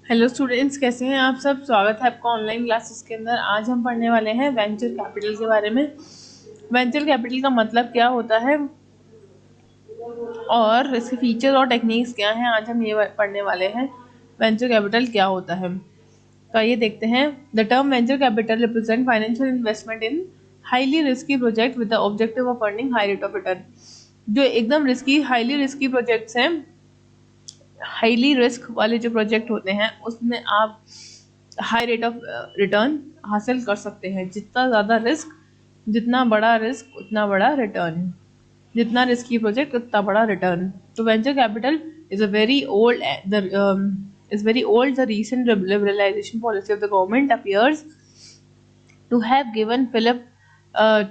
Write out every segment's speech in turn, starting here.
Hello students, कैसे हैं आप सब। स्वागत है आपका ऑनलाइन क्लासेस के अंदर। आज हम पढ़ने वाले हैं वेंचर कैपिटल के बारे में। वेंचर कैपिटल का मतलब क्या होता है और इसके फीचर और टेक्निक्स क्या हैं, आज हम ये पढ़ने वाले हैं। वेंचर कैपिटल क्या होता है, तो आइए देखते हैं। The term venture capital represent financial investment in highly risky project with the objective of earning high rate of return. जो एकदम रिस्की, हाईली रिस्की प्रोजेक्ट्स हैं, हाईली रिस्क वाले जो प्रोजेक्ट होते हैं उसमें आप हाई रेट ऑफ रिटर्न हासिल कर सकते हैं। जितना ज़्यादा रिस्क, जितना बड़ा रिस्क उतना बड़ा रिटर्न, जितना रिस्की प्रोजेक्ट उतना बड़ा रिटर्न। तो venture capital is a very old is very old. The recent liberalization policy of the government appears to have given fillip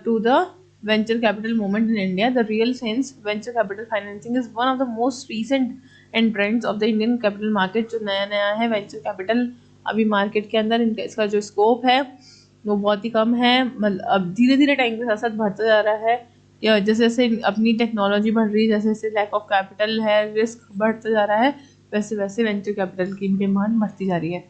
to the venture capital movement in India. The real sense venture capital financing is one of the most recent entrants of the Indian capital market. जो नया नया है venture capital अभी market के अंदर, इनका इसका जो स्कोप है वो बहुत ही कम है। मतलब अब धीरे धीरे टाइम के साथ साथ बढ़ता जा रहा है, या जैसे जैसे अपनी टेक्नोलॉजी बढ़ रही है, जैसे जैसे लैक ऑफ कैपिटल है, रिस्क बढ़ता जा रहा है, वैसे वैसे वेंचर कैपिटल की डिमांड बढ़ती जा रही है।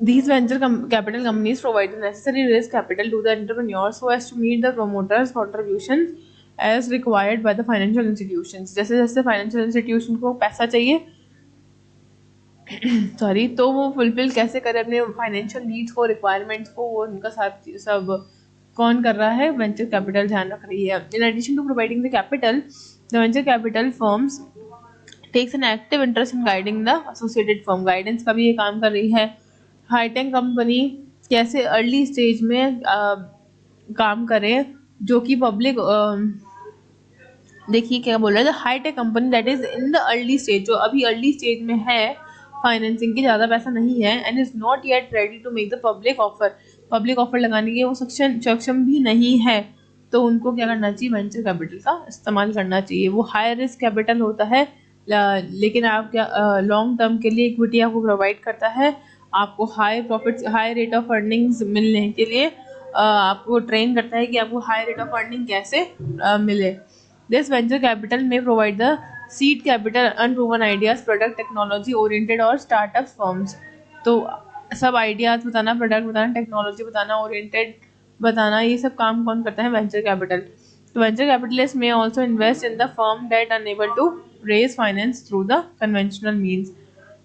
These capital companies provide the necessary risk capital to the entrepreneurs so as to meet the promoters' contributions as required by the financial institutions. जैसे जैसे फाइनेंशियल इंस्टीट्यूशन को पैसा चाहिए सॉरी, तो वो फुलफिल कैसे करे अपने फाइनेंशियल नीड्स को, रिक्वायरमेंट्स को, वो उनका साथ सब कौन कर रहा है, वेंचर कैपिटल ध्यान रख रही है। In addition to providing the capital, the venture capital firms takes an active interest in guiding the associated firm. Guidance का भी ये काम कर रही है। हाईटेक कंपनी कैसे अर्ली स्टेज में काम करे, जो कि पब्लिक देखिए क्या बोल रहा है, the hightech company that is in the early stage, जो अभी अर्ली स्टेज में है, फाइनेंसिंग की ज़्यादा पैसा नहीं है, and is not yet ready to make the public offer. Public offer लगाने के वो सक्षम भी नहीं है, तो उनको क्या करना चाहिए, वेंचर कैपिटल का इस्तेमाल करना चाहिए। वो हाई रिस्क कैपिटल होता है, लेकिन आप क्या लॉन्ग टर्म के लिए इक्विटी आपको प्रोवाइड करता है। आपको high profit, high rate of earnings मिलने के लिए आपको ट्रेन करता है कि आपको हाई रेट ऑफ अर्निंग कैसे मिले। This venture capital may provide the seed capital, unproven ideas, product technology oriented और startup firms। तो सब आइडियाज बताना, प्रोडक्ट बताना, टेक्नोलॉजी बताना, ओरिएंटेड बताना, ये सब काम कौन करता है, वेंचर कैपिटल। तो venture capitalist may also invest in the firm that unable to raise finance through the conventional means।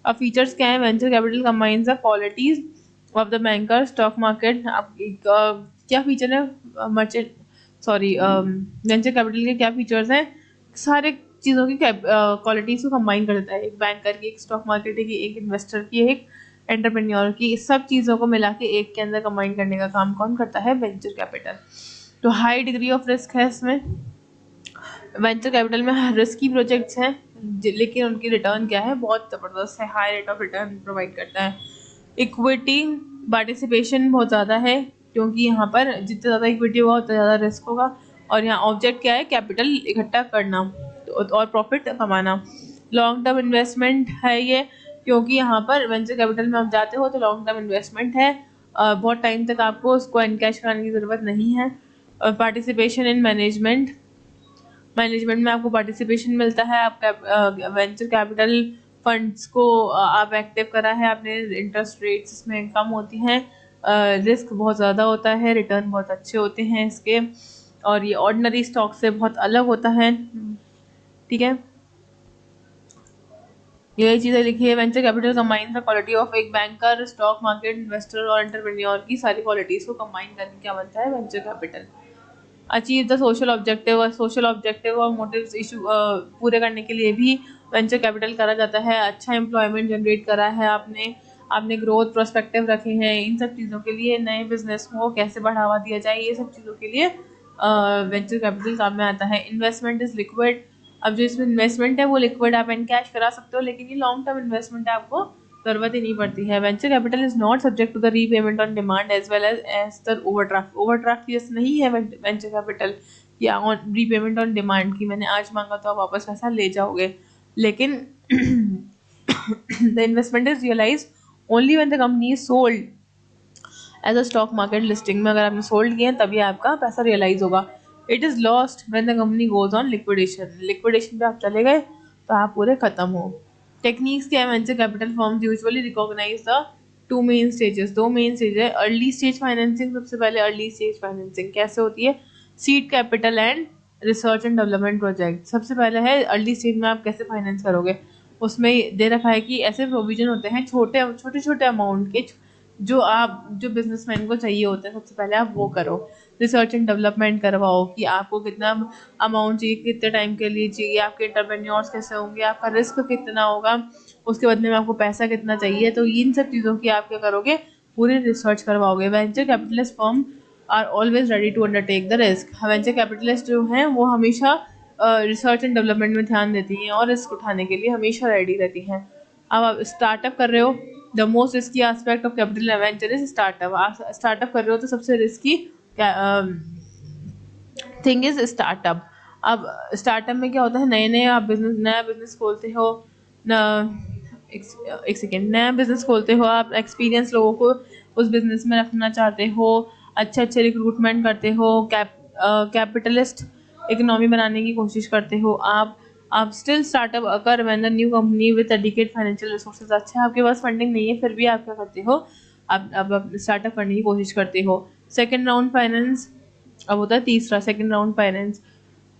अब फीचर्स क्या है, venture capital combines the qualities of the banker, stock market। अब क्या फीचर है merchant, sorry, venture capital के क्या features हैं, सारे चीज़ों की क्वालिटीज को कंबाइन कर देता है। एक बैंकर की, एक स्टॉक मार्केट की, एक इन्वेस्टर की, एक एंटरप्रेन्योर की, इस सब चीज़ों को मिला के एक के अंदर कंबाइन करने का काम कौन करता है, वेंचर कैपिटल। तो हाई डिग्री ऑफ रिस्क है इसमें। वेंचर कैपिटल में रिस्की प्रोजेक्ट्स हैं, लेकिन उनकी रिटर्न क्या है, बहुत ज़बरदस्त है, high rate of return provide करता है। इक्विटी पार्टिसिपेशन बहुत ज़्यादा है, क्योंकि यहाँ पर जितना ज़्यादा इक्विटी होगा उतना ज़्यादा रिस्क होगा। और यहाँ ऑब्जेक्ट क्या है, कैपिटल इकट्ठा करना और प्रॉफिट कमाना। लॉन्ग टर्म इन्वेस्टमेंट है ये, क्योंकि यहाँ पर वेंचर कैपिटल में आप जाते हो तो लॉन्ग टर्म इन्वेस्टमेंट है, बहुत टाइम तक आपको उसको एनकैश कराने की ज़रूरत नहीं है। पार्टिसिपेशन इन मैनेजमेंट में आपको पार्टिसिपेशन मिलता है। आप वेंचर कैपिटल फंड्स को आप एक्टिव करा है आपने, इंटरेस्ट रेट्स इसमें कम होती हैं, रिस्क बहुत ज़्यादा होता है, रिटर्न बहुत अच्छे होते हैं इसके, और ये ऑर्डिनरी स्टॉक से बहुत अलग होता है। ठीक है, यही चीज़ें लिखी है। Venture capital combine the quality of एक बैंकर, स्टॉक मार्केट इन्वेस्टर और एंटरप्रेन्योर की सारी क्वालिटीज को कंबाइन करके क्या बनता है, venture capital. Achieve the social objective, और सोशल ऑब्जेक्टिव और मोटिव्स इशू पूरे करने के लिए भी वेंचर कैपिटल करा जाता है। अच्छा एम्प्लॉयमेंट जनरेट करा है आपने, आपने ग्रोथ प्रोस्पेक्टिव रखे हैं, इन सब चीज़ों के लिए, नए बिजनेस को कैसे बढ़ावा दिया जाए, ये सब चीज़ों के लिए वेंचर कैपिटल काम में आता है। Investment is liquid. अब जो इसमें इन्वेस्टमेंट है वो लिक्विड, आप एनकैश करा सकते हो, लेकिन ये लॉन्ग टर्म इन्वेस्टमेंट है, आपको जरूरत ही नहीं पड़ती है। Venture capital is not subject to the repayment on demand as well as the overdraft. Overdraft case नहीं है वेंचर कैपिटल या ऑन रीपेमेंट ऑन डिमांड की, मैंने आज मांगा तो आप वापस पैसा ले जाओगे, लेकिन the investment is realize only when the company is sold as a stock market listing में। अगर आपने सोल्ड किया तभी आपका पैसा रियलाइज होगा। It is lost when the company goes on liquidation. Liquidation पे आप चले गए तो आप पूरे खत्म हो। टेक्निक्स क्या है, venture capital firms usually recognize the two main stages, दो मेन स्टेज है। अर्ली स्टेज फाइनेंसिंग, सबसे पहले अर्ली स्टेज फाइनेंसिंग कैसे होती है, seed capital and research and development project. सबसे पहले है अर्ली स्टेज में आप कैसे फाइनेंस करोगे, उसमें दे रखा है कि ऐसे प्रोविजन होते हैं छोटे छोटे छोटे अमाउंट के, जो बिजनेसमैन को चाहिए होते हैं, सबसे पहले आप वो करो। रिसर्च एंड डेवलपमेंट करवाओ कि आपको कितना अमाउंट चाहिए, कितने टाइम के लिए चाहिए, आपके इंटरप्रेन्योर्स कैसे होंगे, आपका रिस्क कितना होगा, उसके बदले में आपको पैसा कितना चाहिए। तो इन सब चीज़ों की आप क्या करोगे, पूरी रिसर्च करवाओगे। Venture capitalist firm are always ready to undertake the risk. Venture capitalist जो हैं वो हमेशा रिसर्च एंड डेवलपमेंट में ध्यान देती हैं और रिस्क उठाने के लिए हमेशा रेडी रहती हैं। अब आप स्टार्टअप कर रहे हो, the most risky aspect of capital venture is startup. आप स्टार्टअप कर रहे हो तो सबसे रिस्की थिंग इज स्टार्टअप। अब स्टार्टअप में क्या होता है, नया बिजनेस खोलते हो न, एक सेकेंड, नया बिजनेस खोलते हो आप, एक्सपीरियंस लोगों को उस बिजनेस में रखना चाहते हो, अच्छे अच्छे रिक्रूटमेंट करते हो, कैपिटलिस्ट इकोनॉमी बनाने की कोशिश करते हो। आप स्टिल स्टार्टअप अगर when the new company with adequate financial resources, अच्छा आपके पास फंडिंग नहीं है फिर भी आप क्या करते हो, आप स्टार्टअप करने की कोशिश करते हो। सेकेंड राउंड फाइनेंस, अब होता है तीसरा सेकेंड राउंड फाइनेंस।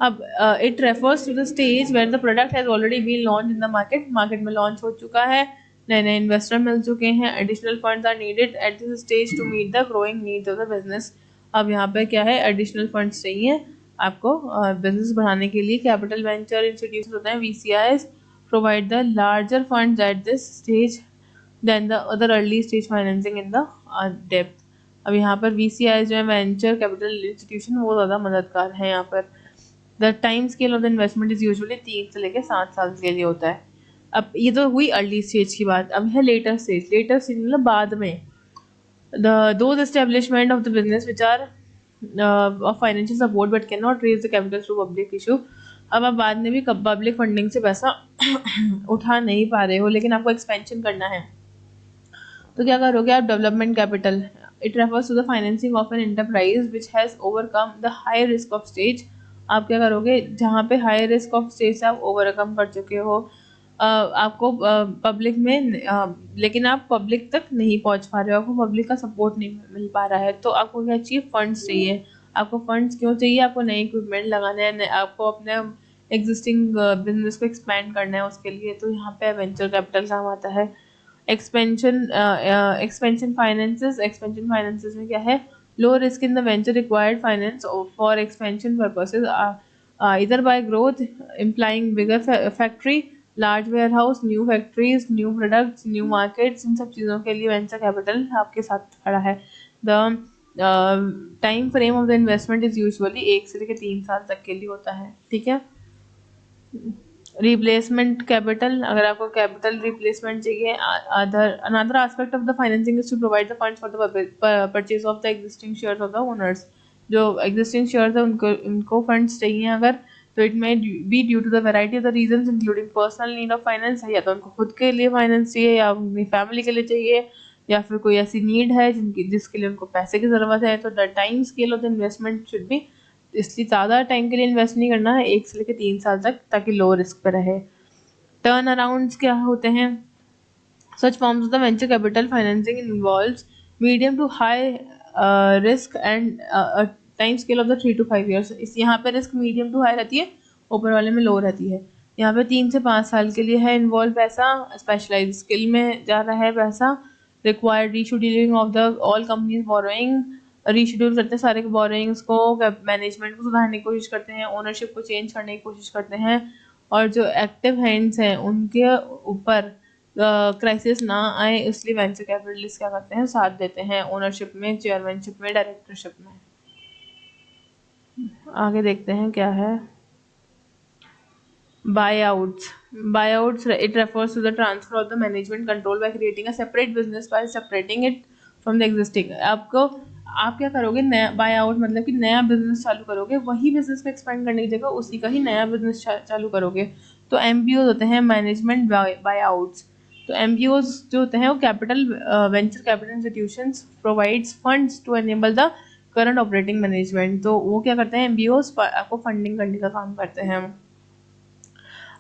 अब it refers to the stage where the product has already been launch in the market, market में लॉन्च हो चुका है, नए नए इन्वेस्टर मिल चुके हैं, additional funds are needed at this stage to meet the growing needs of the business. अब यहाँ पे क्या है, एडिशनल फंड्स चाहिए आपको बिजनेस बढ़ाने के लिए। कैपिटल वेंचर इंस्टीट्यूशन होते हैं VCIs provide the larger funds at this stage then the other early stage financing in the depth. अब यहाँ पर VCIs जो है वेंचर कैपिटल इंस्टीट्यूशन, वो ज़्यादा मददगार है यहाँ पर। The time scale of the investment is usually 3 से लेकर 7 साल के लिए होता है। अब ये तो हुई अर्ली स्टेज की बात, अब है लेटर स्टेज। लेटर स्टेज मतलब बाद में, those establishment of the business which are of financial support but cannot raise the capital through public issue। अब आप बाद में भी पब्लिक फंडिंग से पैसा उठा नहीं पा रहे हो लेकिन आपको एक्सपेंशन करना है, तो क्या करोगे आप, development capital. It refers to the financing of an enterprise which has overcome the high risk of stage. आप क्या करोगे, जहाँ पे हाई रिस्क ऑफ स्टेज से आप ओवरकम कर चुके हो, आपको पब्लिक में लेकिन आप पब्लिक तक नहीं पहुँच पा रहे हो, आपको पब्लिक का सपोर्ट नहीं मिल पा रहा है, तो आपको क्या चाहिए, फंड्स चाहिए। आपको फंड्स क्यों चाहिए, आपको नए इक्विपमेंट लगाना है, आपको अपने एग्जिस्टिंग बिजनेस को एक्सपैंड करना है उसके लिए, तो यहाँ पे वेंचर कैपिटल काम आता है। एक्सपेंशन फाइनेंसेस में क्या है, low risk in the venture required finance for expansion purposes इधर by growth implying bigger factory, large warehouse, new factories, new products, new markets, इन सब चीज़ों के लिए वेंचर कैपिटल आपके साथ खड़ा है। The time frame of the investment is usually 1 से लेकर 3 साल तक के लिए होता है, ठीक है। रिप्लेसमेंट कैपिटल, अगर आपको कैपिटल रिप्लेसमेंट चाहिए, another aspect of the financing is to provide the funds for the purchase of the existing shares of the owners. जो एग्जिस्टिंग शेयर्स है उनको फंड्स चाहिए अगर, तो it may be due to the variety of the reasons including personal need of finance, या तो उनको खुद के लिए फाइनेंस चाहिए या अपनी फैमिली के लिए चाहिए, या फिर कोई ऐसी नीड है जिसके लिए उनको पैसे की ज़रूरत है। तो the time scale of the investment should be, इसलिए ज़्यादा टाइम के लिए इन्वेस्ट नहीं करना है, 1 से लेकर 3 साल तक, ताकि लो रिस्क पे रहे। टर्न अराउंड्स क्या होते हैं, such forms of the venture capital financing involves medium to high risk and time scale of the 3 to 5 years। इस यहाँ पे रिस्क मीडियम टू हाई रहती है, ऊपर वाले में लो रहती है। यहाँ पे 3 से 5 साल के लिए है, इन्वॉल्व पैसा, स्पेशलाइज स्किल में जा रहा है पैसा, required rescheduling of the all companies borrowing, reschedule करते हैं सारे बोरोइंग्स को, मैनेजमेंट को सुधारने की कोशिश करते हैं, ओनरशिप को चेंज करने की कोशिश करते हैं, और जो एक्टिव हैंड्स हैं उनके ऊपर क्राइसिस ना आए, इसलिए वेंचर कैपिटलिस्ट क्या करते हैं, साथ देते हैं ओनरशिप में, चेयरमैनशिप में, डायरेक्टरशिप में। आगे देखते हैं क्या है, buyouts it refers to the transfer of the management control by creating a separate business by separating it from the existing। आप क्या करोगे, नया बाय आउट मतलब कि नया बिजनेस चालू करोगे, वही बिजनेस को एक्सपेंड करने की जगह उसी का ही नया बिजनेस चालू करोगे। तो MBOs होते हैं, मैनेजमेंट बाय आउट्स। तो MBOs जो होते हैं वो capital venture capital institutions provides funds to enable the current operating management. तो वो क्या करते हैं, MBOs आपको फंडिंग करने का काम करते हैं।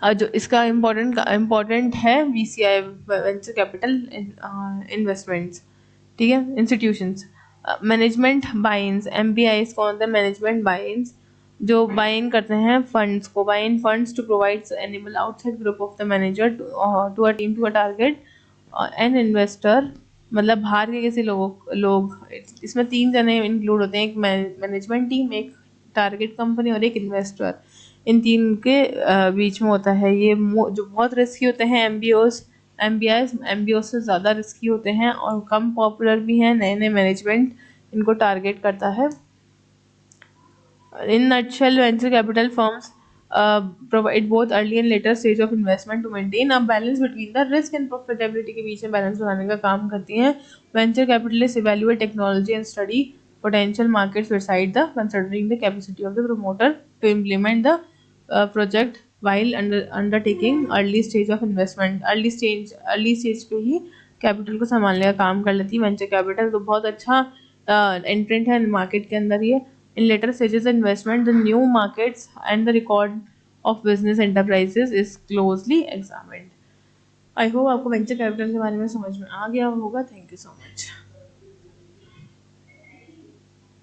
जो इसका इम्पोर्टेंट है VCI, वेंचर कैपिटल इन्वेस्टमेंट्स, ठीक है, इंस्टीट्यूशंस। मैनेजमेंट बाइंस, MBIs कौन होता है? मैनेजमेंट बाइंस, जो बाय इन करते हैं फंड्स को, buy in funds to provide enable outside group of the manager to a team to a target an investor, मतलब बाहर के किसी लोग, इसमें 3 जने इंक्लूड होते हैं, एक मैनेजमेंट टीम, एक टारगेट कंपनी और एक इन्वेस्टर। इन 3 के बीच में होता है ये जो बहुत रिस्की होते हैं। MBOs से ज़्यादा रिस्की होते हैं और कम पॉपुलर भी हैं, नए नए मैनेजमेंट इनको टारगेट करता है। In nutshell, venture capital firms provide both early and later stage of investment to maintain a balance between the risk and profitability के बीच में बैलेंस बनाने का काम करती हैं। Venture capitalists evaluate technology and study potential markets beside the considering the capacity of the promoter to implement the project while undertaking early stage of investment। early stage पे ही capital को संभालने का काम कर लेती है वेंचर कैपिटल, तो बहुत अच्छा एंट्रेंट है मार्केट के अंदर ये। In later stages of investment, the new markets and the record of business enterprises is closely examined। I hope आपको वेंचर कैपिटल के बारे में समझ में आ गया होगा। Thank you so much.